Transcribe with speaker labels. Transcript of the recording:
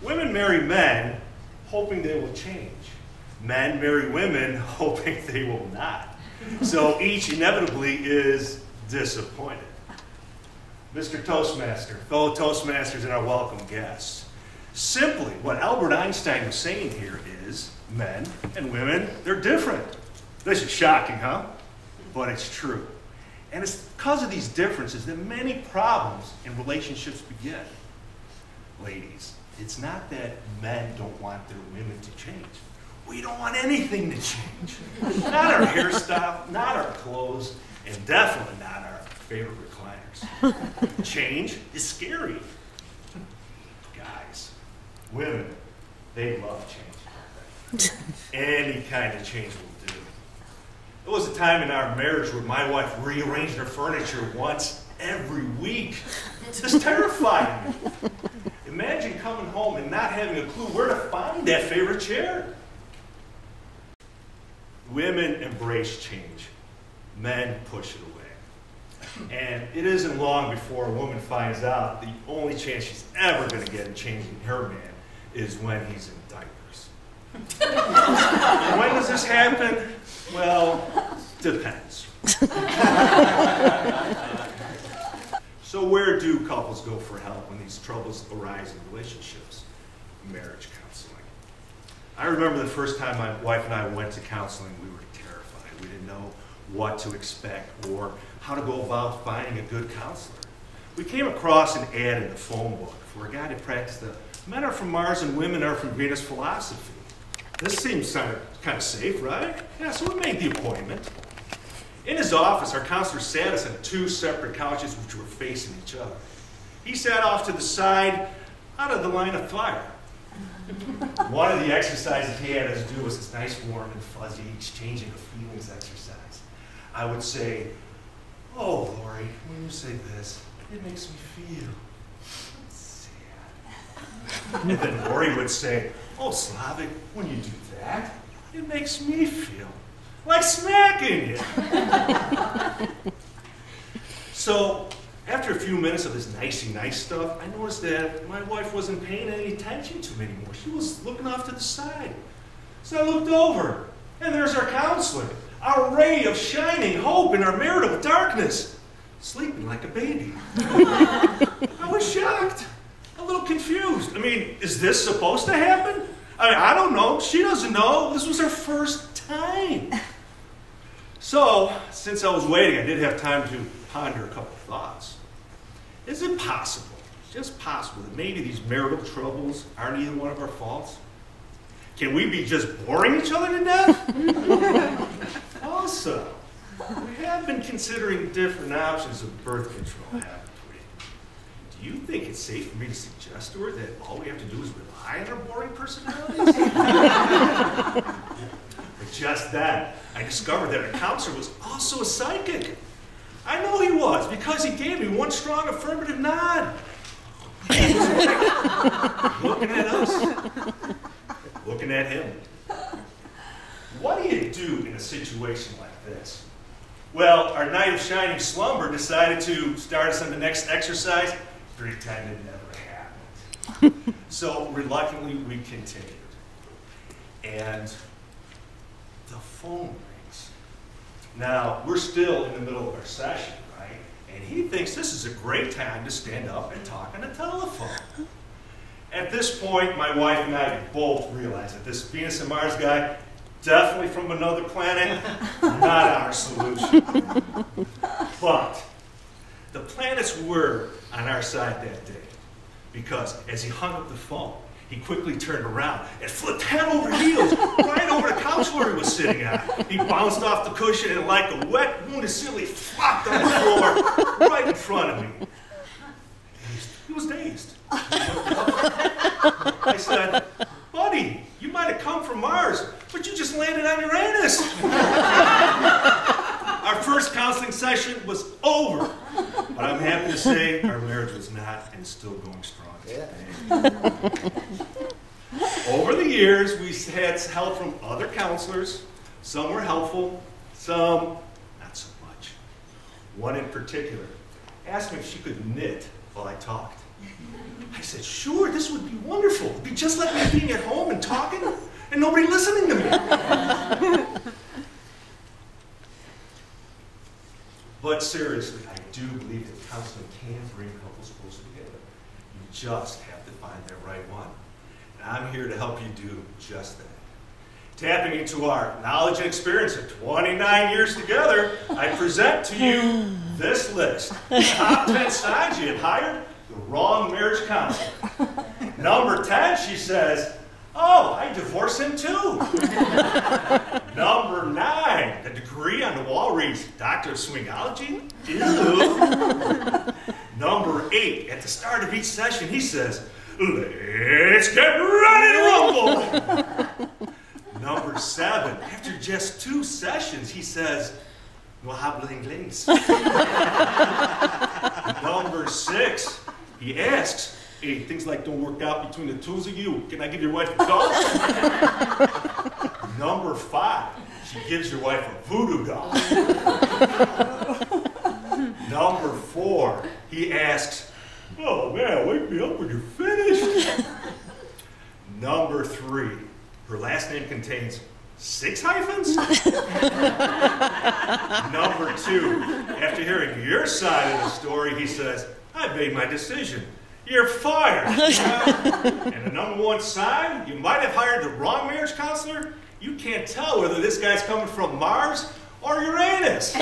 Speaker 1: Women marry men hoping they will change. Men marry women hoping they will not. So each inevitably is disappointed. Mr. Toastmaster, fellow Toastmasters, and our welcome guests. Simply, what Albert Einstein was saying here is men and women, they're different. This is shocking, huh? But it's true. And it's because of these differences that many problems in relationships begin. Ladies, it's not that men don't want their women to change. We don't want anything to change. Not our hairstyle, not our clothes, and definitely not our favorite recliners. Change is scary. Guys, women, they love change. Any kind of change will do. There was a time in our marriage where my wife rearranged her furniture once every week. This terrified me. Imagine coming home and not having a clue where to find that favorite chair. Women embrace change. Men push it away. And it isn't long before a woman finds out the only chance she's ever going to get in changing her man is when he's in diapers. When does this happen? Well, depends. So where do couples go for help when these troubles arise in relationships? Marriage counseling. I remember the first time my wife and I went to counseling, we were terrified. We didn't know what to expect or how to go about finding a good counselor. We came across an ad in the phone book for a guy to practice the men are from Mars and women are from Venus philosophy. This seems kind of safe, right? Yeah, so we made the appointment. In his office, our counselor sat us on two separate couches which were facing each other. He sat off to the side, out of the line of fire. One of the exercises he had us do was this nice, warm, and fuzzy exchanging of feelings exercise. I would say, "Oh, Lori, when you say this, it makes me feel sad." And then Lori would say, "Oh, Slawek, when you do that, it makes me feel like smacking you." So, after a few minutes of this nicey nice stuff, I noticed that my wife wasn't paying any attention to me anymore. She was looking off to the side. So I looked over, and there's our counselor, our ray of shining hope in our marital darkness, sleeping like a baby. I was shocked, a little confused. I mean, is this supposed to happen? I don't know. She doesn't know. This was her first time. So, since I was waiting, I did have time to ponder a couple of thoughts. Is it possible, just possible, that maybe these marital troubles aren't either one of our faults? Can we be just boring each other to death? Also, we have been considering different options of birth control, haven't we? Do you think it's safe for me to suggest to her that all we have to do is rely on our boring personalities? But just then, I discovered that our counselor was also a psychic. I know he was, because he gave me one strong affirmative nod. He was like, looking at us, looking at him. What do you do in a situation like this? Well, our night of shining slumber decided to start us on the next exercise, pretend it never happened. So reluctantly, we continued. And the phone rings. Now, we're still in the middle of our session, right? And he thinks this is a great time to stand up and talk on the telephone. At this point, my wife and I both realized that this Venus and Mars guy, definitely from another planet, not our solution. But the planets were on our side that day, because as he hung up the phone, he quickly turned around and flipped head over heels right over the couch where he was sitting on. He bounced off the cushion and like a wet, wounded seal, he flopped on the floor right in front of me. He was dazed. I said, "Buddy, you might have come from Mars, but you just landed on Uranus." Our first counseling session was over, but I'm happy to say our marriage was not and still going strong. Over the years, we had help from other counselors. Some were helpful, some not so much. One in particular asked me if she could knit while I talked. I said, sure, this would be wonderful. It'd be just like me being at home and talking and nobody listening to me. But seriously, I do believe that counseling can bring couples closer together. You just have to find that right one. And I'm here to help you do just that. Tapping into our knowledge and experience of 29 years together, I present to you this list. Top 10 signs you have hired the wrong marriage counselor. Number 10, she says, oh, I divorced him too. Number 9, the degree on the wall reads Doctor of Swingology. Ew. Number 8, at the start of each session, he says, let's get ready to rumble. Number 7, after just 2 sessions, he says, no hablo inglés. Number 6, he asks, hey, things like don't work out between the two of you. Can I give your wife a doll? Number 5, she gives your wife a voodoo doll. Number 4, he asks, oh man, wake me up when you're finished. Number 3, her last name contains 6 hyphens? Number 2, after hearing your side of the story, he says, I've made my decision. You're fired. And the number 1 sign, you might have hired the wrong marriage counselor. You can't tell whether this guy's coming from Mars or Uranus.